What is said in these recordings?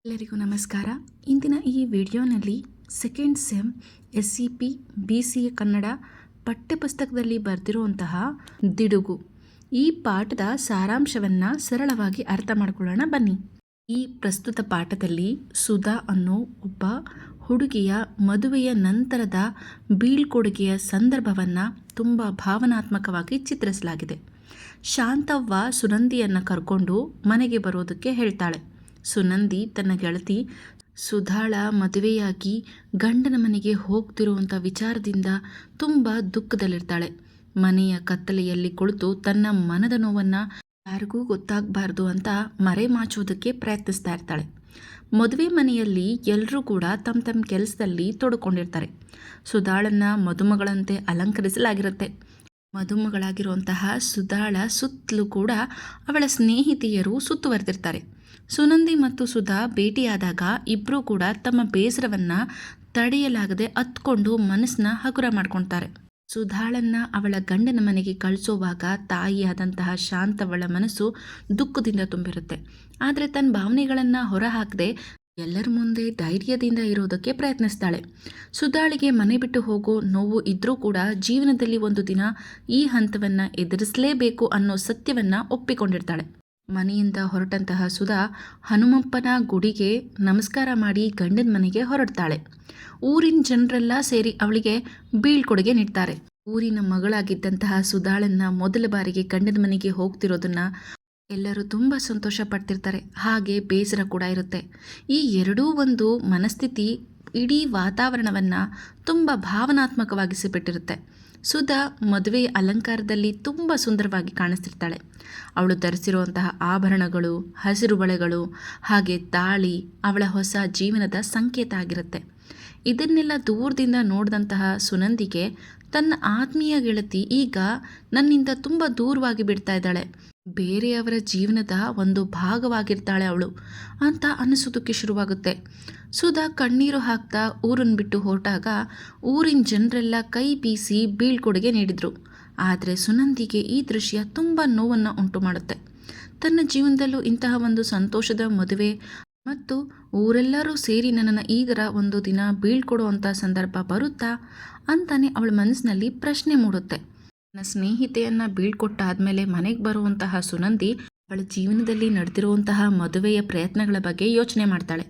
ಎಲ್ಲರಿಗೂ ನಮಸ್ಕಾರ. ಇಂದಿನ ಈ ವಿಡಿಯೋನಲ್ಲಿ second sem SCP BCA Kannada ಪಠ್ಯಪುಸ್ತಕದಲ್ಲಿ ಬರೆದಿರುವಂತಹ ದಿಡುಗು ಈ ಪಾಠದ ಸಾರಾಂಶವನ್ನು ಸರಳವಾಗಿ ಅರ್ಥ ಮಾಡ್ಕೊಳ್ಳೋಣ ಬನ್ನಿ. ಈ ಪ್ರಸ್ತುತ ಪಾಠದಲ್ಲಿ ಸುಧಾ ಅನ್ನೋ ಒಬ್ಬ ಹುಡುಗಿಯ ಮದುವೆಯ ನಂತರದ ಬೀಳ್ಕೊಡುಗೆಯ ಸಂದರ್ಭವನ್ನು ತುಂಬ ಭಾವನಾತ್ಮಕವಾಗಿ ಚಿತ್ರಿಸಲಾಗಿದೆ. ಶಾಂತವ್ವ ಸುನಂದಿಯನ್ನು ಕರ್ಕೊಂಡು ಮನೆಗೆ ಬರೋದಕ್ಕೆ ಹೇಳ್ತಾಳೆ. ಸುನಂದಿ ತನ್ನ ಗೆಳತಿ ಸುಧಾಳ ಮದುವೆಯಾಗಿ ಗಂಡನ ಮನೆಗೆ ಹೋಗ್ತಿರುವಂಥ ವಿಚಾರದಿಂದ ತುಂಬ ದುಃಖದಲ್ಲಿರ್ತಾಳೆ. ಮನೆಯ ಕತ್ತಲೆಯಲ್ಲಿ ಕುಳಿತು ತನ್ನ ಮನದ ನೋವನ್ನು ಯಾರಿಗೂ ಗೊತ್ತಾಗಬಾರ್ದು ಅಂತ ಮರೆಮಾಚೋದಕ್ಕೆ ಪ್ರಯತ್ನಿಸ್ತಾ ಇರ್ತಾಳೆ. ಮದುವೆ ಮನೆಯಲ್ಲಿ ಎಲ್ಲರೂ ಕೂಡ ತಮ್ಮ ತಮ್ಮ ಕೆಲಸದಲ್ಲಿ ತೊಡ್ಕೊಂಡಿರ್ತಾರೆ. ಸುಧಾಳನ್ನು ಮದುಮಗಳಂತೆ ಅಲಂಕರಿಸಲಾಗಿರುತ್ತೆ. ಮದುಮಗಳಾಗಿರುವಂತಹ ಸುಧಾಳ ಸುತ್ತಲೂ ಕೂಡ ಅವಳ ಸ್ನೇಹಿತೆಯರು ಸುತ್ತುವರೆದಿರ್ತಾರೆ. ಸುನಂದಿ ಮತ್ತು ಸುಧಾ ಭೇಟಿಯಾದಾಗ ಇಬ್ಬರೂ ಕೂಡ ತಮ್ಮ ಬೇಸರವನ್ನು ತಡೆಯಲಾಗದೆ ಹತ್ಕೊಂಡು ಮನಸ್ಸನ್ನ ಹಗುರ ಮಾಡ್ಕೊಳ್ತಾರೆ. ಸುಧಾಳನ್ನು ಅವಳ ಗಂಡನ ಮನೆಗೆ ಕಳಿಸೋವಾಗ ತಾಯಿಯಾದಂತಹ ಶಾಂತವಳ ಮನಸ್ಸು ದುಃಖದಿಂದ ತುಂಬಿರುತ್ತೆ. ಆದರೆ ತನ್ನ ಭಾವನೆಗಳನ್ನು ಹೊರಹಾಕದೆ ಎಲ್ಲರ ಮುಂದೆ ಧೈರ್ಯದಿಂದ ಇರೋದಕ್ಕೆ ಪ್ರಯತ್ನಿಸ್ತಾಳೆ. ಸುಧಾಳಿಗೆ ಮನೆ ಬಿಟ್ಟು ಹೋಗೋ ನೋವು ಇದ್ರೂ ಕೂಡ ಜೀವನದಲ್ಲಿ ಒಂದು ದಿನ ಈ ಹಂತವನ್ನು ಎದುರಿಸಲೇಬೇಕು ಅನ್ನೋ ಸತ್ಯವನ್ನು ಒಪ್ಪಿಕೊಂಡಿರ್ತಾಳೆ. ಮನೆಯಿಂದ ಹೊರಟಂತಹ ಸುಧಾ ಹನುಮಪ್ಪನ ಗುಡಿಗೆ ನಮಸ್ಕಾರ ಮಾಡಿ ಗಂಡನ ಮನೆಗೆ ಹೊರಡ್ತಾಳೆ. ಊರಿನ ಜನರೆಲ್ಲ ಸೇರಿ ಅವಳಿಗೆ ಬೀಳ್ಕೊಡುಗೆ ನೀಡ್ತಾರೆ. ಊರಿನ ಮಗಳಾಗಿದ್ದಂತಹ ಸುಧಾಳನ್ನು ಮೊದಲ ಬಾರಿಗೆ ಗಂಡನ ಮನೆಗೆ ಹೋಗ್ತಿರೋದನ್ನ ಎಲ್ಲರೂ ತುಂಬ ಸಂತೋಷ ಪಡ್ತಿರ್ತಾರೆ. ಹಾಗೆ ಬೇಸರ ಕೂಡ ಇರುತ್ತೆ. ಈ ಎರಡೂ ಒಂದು ಮನಸ್ಥಿತಿ ಇಡೀ ವಾತಾವರಣವನ್ನು ತುಂಬ ಭಾವನಾತ್ಮಕವಾಗಿಸಿಬಿಟ್ಟಿರುತ್ತೆ. ಸುಧಾ ಮದುವೆ ಅಲಂಕಾರದಲ್ಲಿ ತುಂಬ ಸುಂದರವಾಗಿ ಕಾಣಿಸ್ತಿರ್ತಾಳೆ. ಅವಳು ಧರಿಸಿರುವಂತಹ ಆಭರಣಗಳು, ಹಸಿರು ಬಳೆಗಳು, ಹಾಗೆ ತಾಳಿ ಅವಳ ಹೊಸ ಜೀವನದ ಸಂಕೇತ ಆಗಿರುತ್ತೆ. ಇದನ್ನೆಲ್ಲ ದೂರದಿಂದ ನೋಡಿದಂತಹ ಸುನಂದಿಗೆ ತನ್ನ ಆತ್ಮೀಯ ಗೆಳತಿ ಈಗ ನನ್ನಿಂದ ತುಂಬ ದೂರವಾಗಿ ಬಿಡ್ತಾ ಇದ್ದಾಳೆ, ಬೇರೆಯವರ ಜೀವನದ ಒಂದು ಭಾಗವಾಗಿರ್ತಾಳೆ ಅವಳು ಅಂತ ಅನ್ನಿಸೋದಕ್ಕೆ ಶುರುವಾಗುತ್ತೆ. ಸುಧಾ ಕಣ್ಣೀರು ಹಾಕ್ತಾ ಊರನ್ನು ಬಿಟ್ಟು ಹೊರಟಾಗ ಊರಿನ ಜನರೆಲ್ಲ ಕೈ ಬೀಸಿ ಬೀಳ್ಕೊಡುಗೆ ನೀಡಿದರು. ಆದರೆ ಸುನಂದಿಗೆ ಈ ದೃಶ್ಯ ತುಂಬ ನೋವನ್ನು ಉಂಟು ಮಾಡುತ್ತೆ. ತನ್ನ ಜೀವನದಲ್ಲೂ ಇಂತಹ ಒಂದು ಸಂತೋಷದ ಮದುವೆ ಮತ್ತು ಊರೆಲ್ಲರೂ ಸೇರಿ ನನ್ನನ್ನು ಈಗರ ಒಂದು ದಿನ ಬೀಳ್ಕೊಡುವಂಥ ಸಂದರ್ಭ ಬರುತ್ತಾ ಅಂತಾನೆ ಅವಳ ಮನಸ್ಸಿನಲ್ಲಿ ಪ್ರಶ್ನೆ ಮೂಡುತ್ತೆ. ನನ್ನ ಸ್ನೇಹಿತೆಯನ್ನು ಬೀಳ್ಕೊಟ್ಟಾದ್ಮೇಲೆ ಮನೆಗೆ ಬರುವಂತಹ ಸುನಂದಿ ಅವಳ ಜೀವನದಲ್ಲಿ ನಡೆದಿರುವಂತಹ ಮದುವೆಯ ಪ್ರಯತ್ನಗಳ ಬಗ್ಗೆ ಯೋಚನೆ ಮಾಡ್ತಾಳೆ.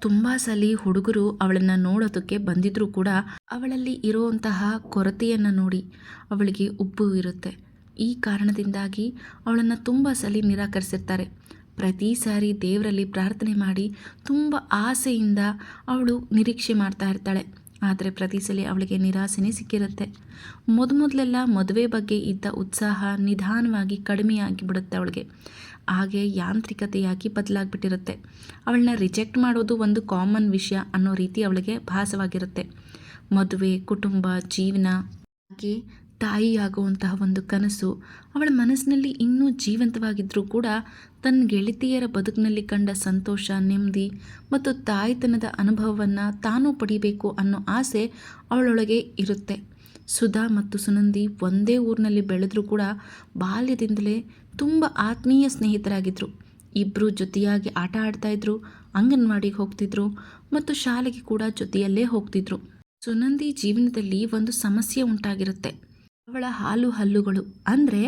ತುಂಬ ಸಲ ಹುಡುಗರು ಅವಳನ್ನು ನೋಡೋದಕ್ಕೆ ಬಂದಿದ್ರೂ ಕೂಡ ಅವಳಲ್ಲಿ ಇರುವಂತಹ ಕೊರತೆಯನ್ನು ನೋಡಿ ಅವಳಿಗೆ ಉಬ್ಬು ಇರುತ್ತೆ. ಈ ಕಾರಣದಿಂದಾಗಿ ಅವಳನ್ನು ತುಂಬ ಸಲ ನಿರಾಕರಿಸಿರ್ತಾರೆ. ಪ್ರತಿ ಸಾರಿ ದೇವರಲ್ಲಿ ಪ್ರಾರ್ಥನೆ ಮಾಡಿ ತುಂಬ ಆಸೆಯಿಂದ ಅವಳು ನಿರೀಕ್ಷೆ ಮಾಡ್ತಾ ಇರ್ತಾಳೆ. ಆದರೆ ಪ್ರತಿ ಸಲ ಅವಳಿಗೆ ನಿರಾಸೆನೇ ಸಿಕ್ಕಿರುತ್ತೆ. ಮೊದಲೆಲ್ಲ ಮದುವೆ ಬಗ್ಗೆ ಇದ್ದ ಉತ್ಸಾಹ ನಿಧಾನವಾಗಿ ಕಡಿಮೆಯಾಗಿ ಬಿಡುತ್ತೆ ಅವಳಿಗೆ. ಹಾಗೆ ಯಾಂತ್ರಿಕತೆಯಾಗಿ ಬದಲಾಗಿಬಿಟ್ಟಿರುತ್ತೆ. ಅವಳನ್ನ ರಿಜೆಕ್ಟ್ ಮಾಡೋದು ಒಂದು ಕಾಮನ್ ವಿಷಯ ಅನ್ನೋ ರೀತಿ ಅವಳಿಗೆ ಭಾಸವಾಗಿರುತ್ತೆ. ಮದುವೆ, ಕುಟುಂಬ, ಜೀವನ, ಹಾಗೆ ತಾಯಿಯಾಗುವಂತಹ ಒಂದು ಕನಸು ಅವಳ ಮನಸ್ಸಿನಲ್ಲಿ ಇನ್ನೂ ಜೀವಂತವಾಗಿದ್ದರೂ ಕೂಡ ತನ್ನ ಗೆಳತಿಯರ ಬದುಕಿನಲ್ಲಿ ಕಂಡ ಸಂತೋಷ, ನೆಮ್ಮದಿ ಮತ್ತು ತಾಯ್ತನದ ಅನುಭವವನ್ನು ತಾನೂ ಪಡಿಬೇಕು ಅನ್ನೋ ಆಸೆ ಅವಳೊಳಗೆ ಇರುತ್ತೆ. ಸುಧಾ ಮತ್ತು ಸುನಂದಿ ಒಂದೇ ಊರಿನಲ್ಲಿ ಬೆಳೆದರೂ ಕೂಡ ಬಾಲ್ಯದಿಂದಲೇ ತುಂಬ ಆತ್ಮೀಯ ಸ್ನೇಹಿತರಾಗಿದ್ದರು. ಇಬ್ಬರು ಜೊತೆಯಾಗಿ ಆಟ ಆಡ್ತಾಯಿದ್ರು, ಅಂಗನವಾಡಿಗೆ ಹೋಗ್ತಿದ್ರು ಮತ್ತು ಶಾಲೆಗೆ ಕೂಡ ಜೊತೆಯಲ್ಲೇ ಹೋಗ್ತಿದ್ರು. ಸುನಂದಿ ಜೀವನದಲ್ಲಿ ಒಂದು ಸಮಸ್ಯೆ ಉಂಟಾಗಿರುತ್ತೆ. ಅವಳ ಹಲ್ಲುಗಳು ಅಂದರೆ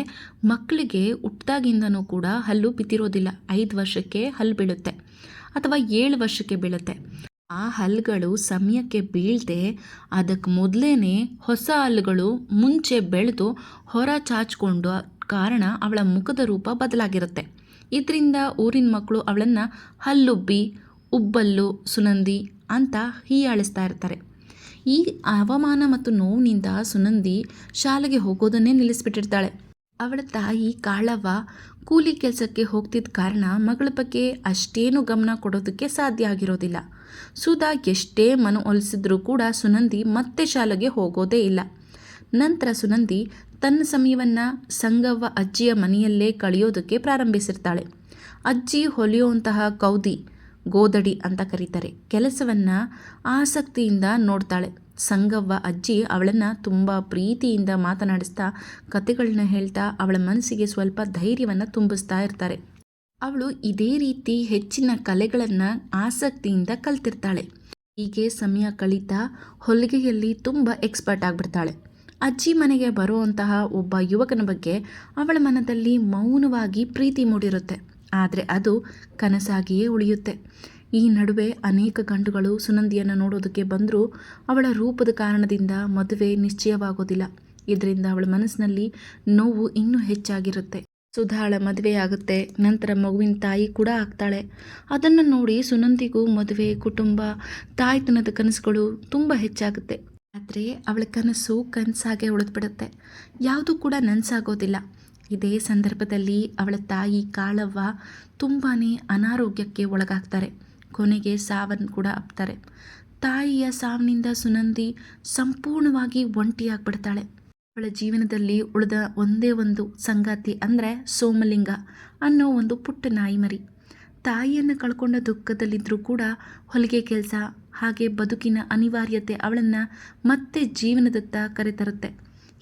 ಮಕ್ಕಳಿಗೆ ಹುಟ್ಟಿದಾಗಿಂದನೂ ಕೂಡ ಹಲ್ಲು ಬಿದ್ದಿರೋದಿಲ್ಲ. 5 ವರ್ಷಕ್ಕೆ ಹಲ್ಲು ಬೀಳುತ್ತೆ ಅಥವಾ 7 ವರ್ಷಕ್ಕೆ ಬೀಳುತ್ತೆ. ಆ ಹಲ್ಲುಗಳು ಸಮಯಕ್ಕೆ ಬೀಳದೆ ಅದಕ್ಕೆ ಮೊದಲೇ ಹೊಸ ಹಲ್ಲುಗಳು ಮುಂಚೆ ಬೆಳೆದು ಹೊರ ಚಾಚಿಕೊಂಡು ಕಾರಣ ಅವಳ ಮುಖದ ರೂಪ ಬದಲಾಗಿರುತ್ತೆ. ಇದರಿಂದ ಊರಿನ ಮಕ್ಕಳು ಅವಳನ್ನು ಹಲ್ಲುಬ್ಬಿ, ಉಬ್ಬಲ್ಲು ಸುನಂದಿ ಅಂತ ಹೀಯಾಳಿಸ್ತಾ ಇರ್ತಾರೆ. ಈ ಅವಮಾನ ಮತ್ತು ನೋವಿನಿಂದ ಸುನಂದಿ ಶಾಲೆಗೆ ಹೋಗೋದನ್ನೇ ನಿಲ್ಲಿಸ್ಬಿಟ್ಟಿರ್ತಾಳೆ. ಅವಳ ತಾಯಿ ಕಾಳವ್ವ ಕೂಲಿ ಕೆಲಸಕ್ಕೆ ಹೋಗ್ತಿದ್ದ ಕಾರಣ ಮಗಳ ಬಗ್ಗೆ ಅಷ್ಟೇನು ಗಮನ ಕೊಡೋದಕ್ಕೆ ಸಾಧ್ಯ ಆಗಿರೋದಿಲ್ಲ. ಸುಧಾ ಎಷ್ಟೇ ಮನವೊಲಿಸಿದ್ರೂ ಕೂಡ ಸುನಂದಿ ಮತ್ತೆ ಶಾಲೆಗೆ ಹೋಗೋದೇ ಇಲ್ಲ. ನಂತರ ಸುನಂದಿ ತನ್ನ ಸಮಯವನ್ನು ಸಂಗವ್ವ ಅಜ್ಜಿಯ ಮನೆಯಲ್ಲೇ ಕಳೆಯೋದಕ್ಕೆ ಪ್ರಾರಂಭಿಸಿರ್ತಾಳೆ. ಅಜ್ಜಿ ಹೊಲಿಯುವಂತಹ ಗೋದಡಿ ಅಂತ ಕರೀತಾರೆ ಕೆಲಸವನ್ನು ಆಸಕ್ತಿಯಿಂದ ನೋಡ್ತಾಳೆ. ಸಂಗವ್ವ ಅಜ್ಜಿ ಅವಳನ್ನು ತುಂಬ ಪ್ರೀತಿಯಿಂದ ಮಾತನಾಡಿಸ್ತಾ ಕತೆಗಳನ್ನ ಹೇಳ್ತಾ ಅವಳ ಮನಸ್ಸಿಗೆ ಸ್ವಲ್ಪ ಧೈರ್ಯವನ್ನು ತುಂಬಿಸ್ತಾ ಇರ್ತಾರೆ. ಅವಳು ಇದೇ ರೀತಿ ಹೆಚ್ಚಿನ ಕಲೆಗಳನ್ನು ಆಸಕ್ತಿಯಿಂದ ಕಲ್ತಿರ್ತಾಳೆ. ಹೀಗೆ ಸಮಯ ಕಳೀತಾ ಹೊಲಿಗೆಯಲ್ಲಿ ತುಂಬ ಎಕ್ಸ್ಪರ್ಟ್ ಆಗಿಬಿಡ್ತಾಳೆ. ಅಜ್ಜಿ ಮನೆಗೆ ಬರುವಂತಹ ಒಬ್ಬ ಯುವಕನ ಬಗ್ಗೆ ಅವಳ ಮನದಲ್ಲಿ ಮೌನವಾಗಿ ಪ್ರೀತಿ ಮೂಡಿರುತ್ತೆ. ಆದರೆ ಅದು ಕನಸಾಗಿಯೇ ಉಳಿಯುತ್ತೆ. ಈ ನಡುವೆ ಅನೇಕ ಗಂಡುಗಳು ಸುನಂದಿಯನ್ನು ನೋಡೋದಕ್ಕೆ ಬಂದರೂ ಅವಳ ರೂಪದ ಕಾರಣದಿಂದ ಮದುವೆ ನಿಶ್ಚಯವಾಗೋದಿಲ್ಲ. ಇದರಿಂದ ಅವಳ ಮನಸ್ಸಿನಲ್ಲಿ ನೋವು ಇನ್ನೂ ಹೆಚ್ಚಾಗಿರುತ್ತೆ. ಸುಧಾಳ ಮದುವೆಯಾಗುತ್ತೆ. ನಂತರ ಮಗುವಿನ ತಾಯಿ ಕೂಡ ಆಗ್ತಾಳೆ. ಅದನ್ನು ನೋಡಿ ಸುನಂದಿಗೂ ಮದುವೆ, ಕುಟುಂಬ, ತಾಯ್ತನದ ಕನಸುಗಳು ತುಂಬ ಹೆಚ್ಚಾಗುತ್ತೆ. ಆದರೆ ಅವಳ ಕನಸು ಕನಸಾಗೆ ಉಳಿದ್ಬಿಡುತ್ತೆ. ಯಾವುದೂ ಕೂಡ ನನಸಾಗೋದಿಲ್ಲ. ಇದೇ ಸಂದರ್ಭದಲ್ಲಿ ಅವಳ ತಾಯಿ ಕಾಳವ್ವ ತುಂಬಾ ಅನಾರೋಗ್ಯಕ್ಕೆ ಒಳಗಾಗ್ತಾರೆ. ಕೊನೆಗೆ ಸಾವನ್ನು ಕೂಡ ಅಪ್ತಾರೆ. ತಾಯಿಯ ಸಾವಿನಿಂದ ಸುನಂದಿ ಸಂಪೂರ್ಣವಾಗಿ ಒಂಟಿಯಾಗ್ಬಿಡ್ತಾಳೆ. ಅವಳ ಜೀವನದಲ್ಲಿ ಉಳಿದ ಒಂದೇ ಒಂದು ಸಂಗಾತಿ ಅಂದರೆ ಸೋಮಲಿಂಗ ಅನ್ನೋ ಒಂದು ಪುಟ್ಟ ನಾಯಿ ಮರಿ. ತಾಯಿಯನ್ನು ಕಳ್ಕೊಂಡ ದುಃಖದಲ್ಲಿದ್ದರೂ ಕೂಡ ಹೊಲಿಗೆ ಕೆಲಸ ಹಾಗೆ ಬದುಕಿನ ಅನಿವಾರ್ಯತೆ ಅವಳನ್ನು ಮತ್ತೆ ಜೀವನದತ್ತ ಕರೆತರುತ್ತೆ.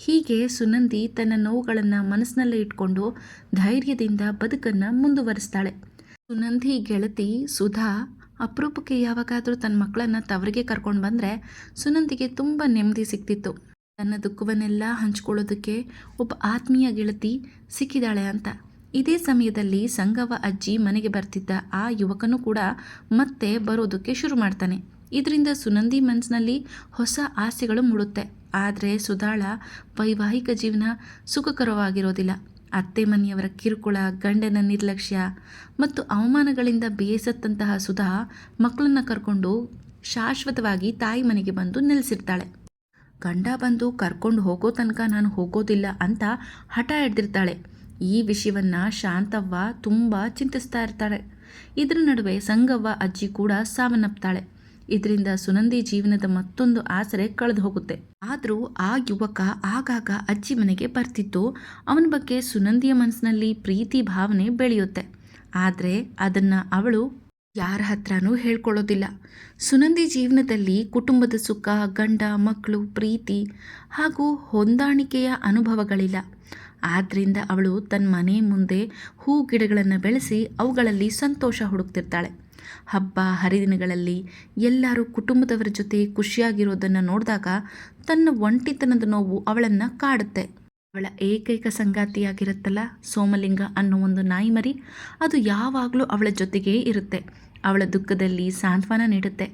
ಹೀಗೆ ಸುನಂದಿ ತನ್ನ ನೋವುಗಳನ್ನು ಮನಸ್ಸಿನಲ್ಲೇ ಇಟ್ಕೊಂಡು ಧೈರ್ಯದಿಂದ ಬದುಕನ್ನು ಮುಂದುವರಿಸ್ತಾಳೆ. ಸುನಂದಿ ಗೆಳತಿ ಸುಧಾ ಅಪರೂಪಕ್ಕೆ ಯಾವಾಗಾದರೂ ತನ್ನ ಮಕ್ಕಳನ್ನು ತವರಿಗೆ ಕರ್ಕೊಂಡು ಬಂದರೆ ಸುನಂದಿಗೆ ತುಂಬ ನೆಮ್ಮದಿ ಸಿಗ್ತಿತ್ತು. ತನ್ನ ದುಃಖವನ್ನೆಲ್ಲ ಹಂಚ್ಕೊಳ್ಳೋದಕ್ಕೆ ಒಬ್ಬ ಆತ್ಮೀಯ ಗೆಳತಿ ಸಿಕ್ಕಿದಾಳೆ ಅಂತ. ಇದೇ ಸಮಯದಲ್ಲಿ ಸಂಗವ್ವ ಅಜ್ಜಿ ಮನೆಗೆ ಬರ್ತಿದ್ದ ಆ ಯುವಕನೂ ಕೂಡ ಮತ್ತೆ ಬರೋದಕ್ಕೆ ಶುರು ಮಾಡ್ತಾನೆ. ಇದರಿಂದ ಸುನಂದಿ ಮನಸ್ಸಿನಲ್ಲಿ ಹೊಸ ಆಸೆಗಳು ಮೂಡುತ್ತೆ. ಆದರೆ ಸುಧಾಳ ವೈವಾಹಿಕ ಜೀವನ ಸುಖಕರವಾಗಿರೋದಿಲ್ಲ. ಅತ್ತೆ ಮನೆಯವರ ಕಿರುಕುಳ, ಗಂಡನ ನಿರ್ಲಕ್ಷ್ಯ ಮತ್ತು ಅವಮಾನಗಳಿಂದ ಬೇಸತ್ತಂತಹ ಸುಧಾ ಮಕ್ಕಳನ್ನ ಕರ್ಕೊಂಡು ಶಾಶ್ವತವಾಗಿ ತಾಯಿ ಮನೆಗೆ ಬಂದು ನೆಲೆಸಿರ್ತಾಳೆ. ಗಂಡ ಬಂದು ಕರ್ಕೊಂಡು ಹೋಗೋ ತನಕ ನಾನು ಹೋಗೋದಿಲ್ಲ ಅಂತ ಹಠ ಹಿಡ್ದಿರ್ತಾಳೆ. ಈ ವಿಷಯವನ್ನು ಶಾಂತವ್ವ ತುಂಬ ಚಿಂತಿಸ್ತಾ ಇರ್ತಾಳೆ. ಇದರ ನಡುವೆ ಸಂಗವ್ವ ಅಜ್ಜಿ ಕೂಡ ಸಾವನ್ನಪ್ತಾಳೆ. ಇದರಿಂದ ಸುನಂದಿ ಜೀವನದ ಮತ್ತೊಂದು ಆಸರೆ ಕಳೆದು ಹೋಗುತ್ತೆ. ಆದರೂ ಆ ಯುವಕ ಆಗಾಗ ಅಜ್ಜಿ ಮನೆಗೆ ಬರ್ತಿದ್ದು ಅವನ ಬಗ್ಗೆ ಸುನಂದಿಯ ಮನಸ್ಸಿನಲ್ಲಿ ಪ್ರೀತಿ ಭಾವನೆ ಬೆಳೆಯುತ್ತೆ. ಆದರೆ ಅದನ್ನು ಅವಳು ಯಾರ ಹತ್ರನೂ ಹೇಳ್ಕೊಳ್ಳೋದಿಲ್ಲ. ಸುನಂದಿ ಜೀವನದಲ್ಲಿ ಕುಟುಂಬದ ಸುಖ, ಗಂಡ ಮಕ್ಕಳು, ಪ್ರೀತಿ ಹಾಗೂ ಹೊಂದಾಣಿಕೆಯ ಅನುಭವಗಳಿಲ್ಲ. ಆದ್ದರಿಂದ ಅವಳು ತನ್ನ ಮನೆ ಮುಂದೆ ಹೂ ಗಿಡಗಳನ್ನು ಬೆಳೆಸಿ ಅವುಗಳಲ್ಲಿ ಸಂತೋಷ ಹುಡುಕ್ತಿರ್ತಾಳೆ. ಹಬ್ಬ ಹರಿದಿನಗಳಲ್ಲಿ ಎಲ್ಲರೂ ಕುಟುಂಬದವರ ಜೊತೆ ಖುಷಿಯಾಗಿರೋದನ್ನು ನೋಡಿದಾಗ ತನ್ನ ಒಂಟಿತನದ ನೋವು ಅವಳನ್ನು ಕಾಡುತ್ತೆ. ಅವಳ ಏಕೈಕ ಸಂಗಾತಿಯಾಗಿರುತ್ತಲ್ಲ ಸೋಮಲಿಂಗ ಅನ್ನೋ ಒಂದು ನಾಯಿ ಮರಿ, ಅದು ಯಾವಾಗಲೂ ಅವಳ ಜೊತೆಗೇ ಇರುತ್ತೆ. ಅವಳ ದುಃಖದಲ್ಲಿ ಸಾಂತ್ವನ ನೀಡುತ್ತೆ.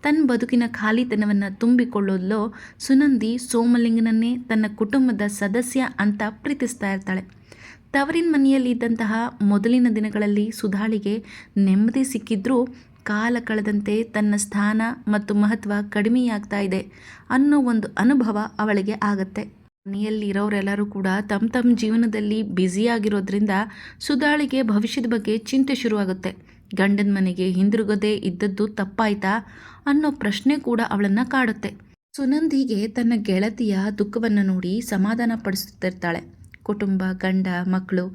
ತನ್ನ ಬದುಕಿನ ಖಾಲಿತನವನ್ನು ತುಂಬಿಕೊಳ್ಳೋದಲ್ಲೋ ಸುನಂದಿ ಸೋಮಲಿಂಗನನ್ನೇ ತನ್ನ ಕುಟುಂಬದ ಸದಸ್ಯ ಅಂತ ಪ್ರೀತಿಸ್ತಾ ಇರ್ತಾಳೆ. ತವರಿನ ಮನೆಯಲ್ಲಿ ಇದ್ದಂತಹ ಮೊದಲಿನ ದಿನಗಳಲ್ಲಿ ಸುಧಾಳಿಗೆ ನೆಮ್ಮದಿ ಸಿಕ್ಕಿದ್ರೂ ಕಾಲ ಕಳೆದಂತೆ ತನ್ನ ಸ್ಥಾನ ಮತ್ತು ಮಹತ್ವ ಕಡಿಮೆಯಾಗ್ತಾ ಇದೆ ಅನ್ನೋ ಒಂದು ಅನುಭವ ಅವಳಿಗೆ ಆಗತ್ತೆ. ಮನೆಯಲ್ಲಿ ಇರೋರೆಲ್ಲರೂ ಕೂಡ ತಮ್ಮ ಜೀವನದಲ್ಲಿ ಬ್ಯುಸಿಯಾಗಿರೋದ್ರಿಂದ ಸುಧಾಳಿಗೆ ಭವಿಷ್ಯದ ಬಗ್ಗೆ ಚಿಂತೆ ಶುರುವಾಗುತ್ತೆ. ಗಂಡನ ಮನೆಗೆ ಹಿಂದಿರುಗದೇ ಇದ್ದದ್ದು ತಪ್ಪಾಯ್ತಾ ಅನ್ನೋ ಪ್ರಶ್ನೆ ಕೂಡ ಅವಳನ್ನು ಕಾಡುತ್ತೆ. ಸುನಂದಿಗೆ ತನ್ನ ಗೆಳತಿಯ ದುಃಖವನ್ನು ನೋಡಿ ಸಮಾಧಾನ ಪಡಿಸುತ್ತಿರ್ತಾಳೆ. ಕುಟುಂಬ, ಗಂಡ, ಮಕ್ಕಳು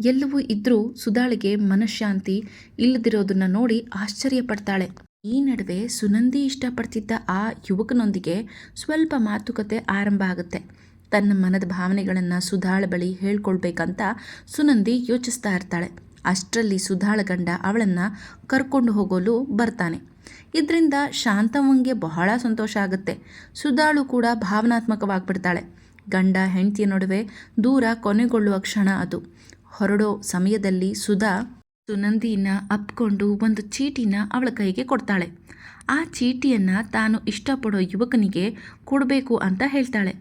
ಎಲ್ಲವೂ ಇದ್ದರೂ ಸುಧಾಳಿಗೆ ಮನಃಶಾಂತಿ ಇಲ್ಲದಿರೋದನ್ನು ನೋಡಿ ಆಶ್ಚರ್ಯಪಡ್ತಾಳೆ. ಈ ನಡುವೆ ಸುನಂದಿ ಇಷ್ಟಪಡ್ತಿದ್ದ ಆ ಯುವಕನೊಂದಿಗೆ ಸ್ವಲ್ಪ ಮಾತುಕತೆ ಆರಂಭ ಆಗುತ್ತೆ. ತನ್ನ ಮನದ ಭಾವನೆಗಳನ್ನು ಸುಧಾಳ ಬಳಿ ಹೇಳ್ಕೊಳ್ಬೇಕಂತ ಸುನಂದಿ ಯೋಚಿಸ್ತಾ ಇರ್ತಾಳೆ. ಅಷ್ಟರಲ್ಲಿ ಸುಧಾಳ ಗಂಡ ಅವಳನ್ನು ಕರ್ಕೊಂಡು ಹೋಗಲು ಬರ್ತಾನೆ. ಇದರಿಂದ ಶಾಂತವಂಗೆ ಬಹಳ ಸಂತೋಷ ಆಗುತ್ತೆ. ಸುಧಾಳು ಕೂಡ ಭಾವನಾತ್ಮಕವಾಗಿಬಿಡ್ತಾಳೆ. ಗಂಡ ಹೆಂಡತಿಯ ನಡುವೆ ದೂರ ಕೊನೆಗೊಳ್ಳುವ ಕ್ಷಣ ಅದು. ಹೊರಡೋ ಸಮಯದಲ್ಲಿ ಸುಧಾ ಸುನಂದಿನ ಅಪ್ಕೊಂಡು ಒಂದು ಚೀಟಿನ ಅವಳ ಕೈಗೆ ಕೊಡ್ತಾಳೆ. ಆ ಚೀಟಿಯನ್ನು ತಾನು ಇಷ್ಟಪಡೋ ಯುವಕನಿಗೆ ಕೊಡಬೇಕು ಅಂತ ಹೇಳ್ತಾಳೆ.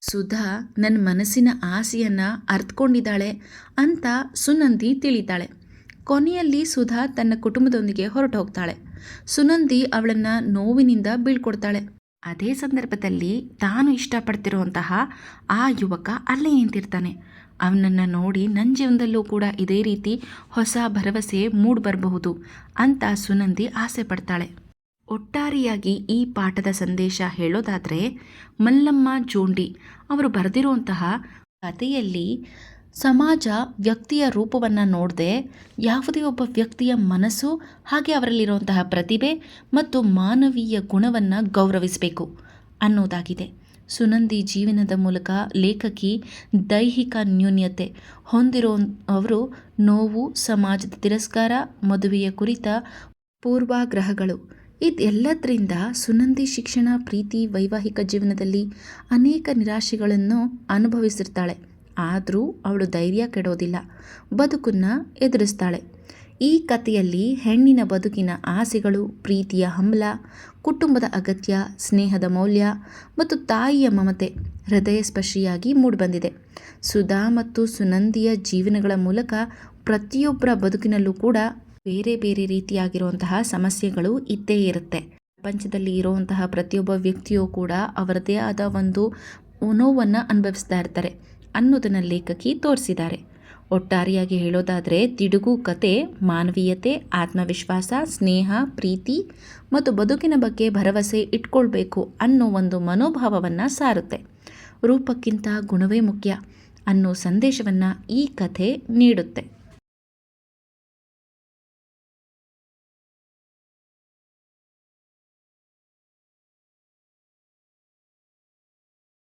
ಸುಧಾ ನನ್ನ ಮನಸ್ಸಿನ ಆಸೆಯನ್ನು ಅರ್ಥಕೊಂಡಿದ್ದಾಳೆ ಅಂತ ಸುನಂದಿ ತಿಳಿತಾಳೆ. ಕೊನೆಯಲ್ಲಿ ಸುಧಾ ತನ್ನ ಕುಟುಂಬದೊಂದಿಗೆ ಹೊರಟು ಹೋಗ್ತಾಳೆ. ಸುನಂದಿ ಅವಳನ್ನು ನೋವಿನಿಂದ ಬೀಳ್ಕೊಡ್ತಾಳೆ. ಅದೇ ಸಂದರ್ಭದಲ್ಲಿ ತಾನು ಇಷ್ಟಪಡ್ತಿರುವಂತಹ ಆ ಯುವಕ ಅಲ್ಲೇ ನಿಂತಿರ್ತಾನೆ. ಅವನನ್ನು ನೋಡಿ ನನ್ನ ಜೀವನದಲ್ಲೂ ಕೂಡ ಇದೇ ರೀತಿ ಹೊಸ ಭರವಸೆ ಮೂಡಿಬರಬಹುದು ಅಂತ ಸುನಂದಿ ಆಸೆ ಪಡ್ತಾಳೆ. ಒಟ್ಟಾರೆಯಾಗಿ ಈ ಪಾಠದ ಸಂದೇಶ ಹೇಳೋದಾದರೆ, ಮಲ್ಲಮ್ಮ ಜೋಂಡಿ ಅವರು ಬರೆದಿರುವಂತಹ ಕಥೆಯಲ್ಲಿ ಸಮಾಜ ವ್ಯಕ್ತಿಯ ರೂಪವನ್ನು ನೋಡದೆ ಯಾವುದೇ ಒಬ್ಬ ವ್ಯಕ್ತಿಯ ಮನಸ್ಸು ಹಾಗೆ ಅವರಲ್ಲಿರುವಂತಹ ಪ್ರತಿಭೆ ಮತ್ತು ಮಾನವೀಯ ಗುಣವನ್ನು ಗೌರವಿಸಬೇಕು ಅನ್ನೋದಾಗಿದೆ. ಸುನಂದಿ ಜೀವನದ ಮೂಲಕ ಲೇಖಕಿ ದೈಹಿಕ ನ್ಯೂನ್ಯತೆ ಹೊಂದಿರುವವರು ನೋವು, ಸಮಾಜದ ತಿರಸ್ಕಾರ, ಮದುವೆಯ ಕುರಿತ ಪೂರ್ವಾಗ್ರಹಗಳು ಇದೆಲ್ಲದರಿಂದ ಸುನಂದಿ ಶಿಕ್ಷಣ, ಪ್ರೀತಿ, ವೈವಾಹಿಕ ಜೀವನದಲ್ಲಿ ಅನೇಕ ನಿರಾಶೆಗಳನ್ನು ಅನುಭವಿಸಿರ್ತಾಳೆ. ಆದರೂ ಅವಳು ಧೈರ್ಯ ಕೆಡೋದಿಲ್ಲ, ಬದುಕನ್ನು ಎದುರಿಸ್ತಾಳೆ. ಈ ಕಥೆಯಲ್ಲಿ ಹೆಣ್ಣಿನ ಬದುಕಿನ ಆಸೆಗಳು, ಪ್ರೀತಿಯ ಹಂಬಲ, ಕುಟುಂಬದ ಅಗತ್ಯ, ಸ್ನೇಹದ ಮೌಲ್ಯ ಮತ್ತು ತಾಯಿಯ ಮಮತೆ ಹೃದಯಸ್ಪರ್ಶಿಯಾಗಿ ಮೂಡಿಬಂದಿದೆ. ಸುಧಾ ಮತ್ತು ಸುನಂದಿಯ ಜೀವನಗಳ ಮೂಲಕ ಪ್ರತಿಯೊಬ್ಬರ ಬದುಕಿನಲ್ಲೂ ಕೂಡ ಬೇರೆ ಬೇರೆ ರೀತಿಯಾಗಿರುವಂತಹ ಸಮಸ್ಯೆಗಳು ಇದ್ದೇ ಇರುತ್ತೆ. ಪ್ರಪಂಚದಲ್ಲಿ ಇರುವಂತಹ ಪ್ರತಿಯೊಬ್ಬ ವ್ಯಕ್ತಿಯೂ ಕೂಡ ಅವರದೇ ಆದ ಒಂದು ನೋವನ್ನು ಅನುಭವಿಸ್ತಾ ಇರ್ತಾರೆ ಅನ್ನೋದನ್ನು ಲೇಖಕಿ ತೋರಿಸಿದ್ದಾರೆ. ಒಟ್ಟಾರೆಯಾಗಿ ಹೇಳೋದಾದರೆ ತಿಡುಗು ಕತೆ ಮಾನವೀಯತೆ, ಆತ್ಮವಿಶ್ವಾಸ, ಸ್ನೇಹ, ಪ್ರೀತಿ ಮತ್ತು ಬದುಕಿನ ಬಗ್ಗೆ ಭರವಸೆ ಇಟ್ಕೊಳ್ಬೇಕು ಅನ್ನೋ ಒಂದು ಮನೋಭಾವವನ್ನು ಸಾರುತ್ತೆ. ರೂಪಕ್ಕಿಂತ ಗುಣವೇ ಮುಖ್ಯ ಅನ್ನೋ ಸಂದೇಶವನ್ನು ಈ ಕಥೆ ನೀಡುತ್ತೆ.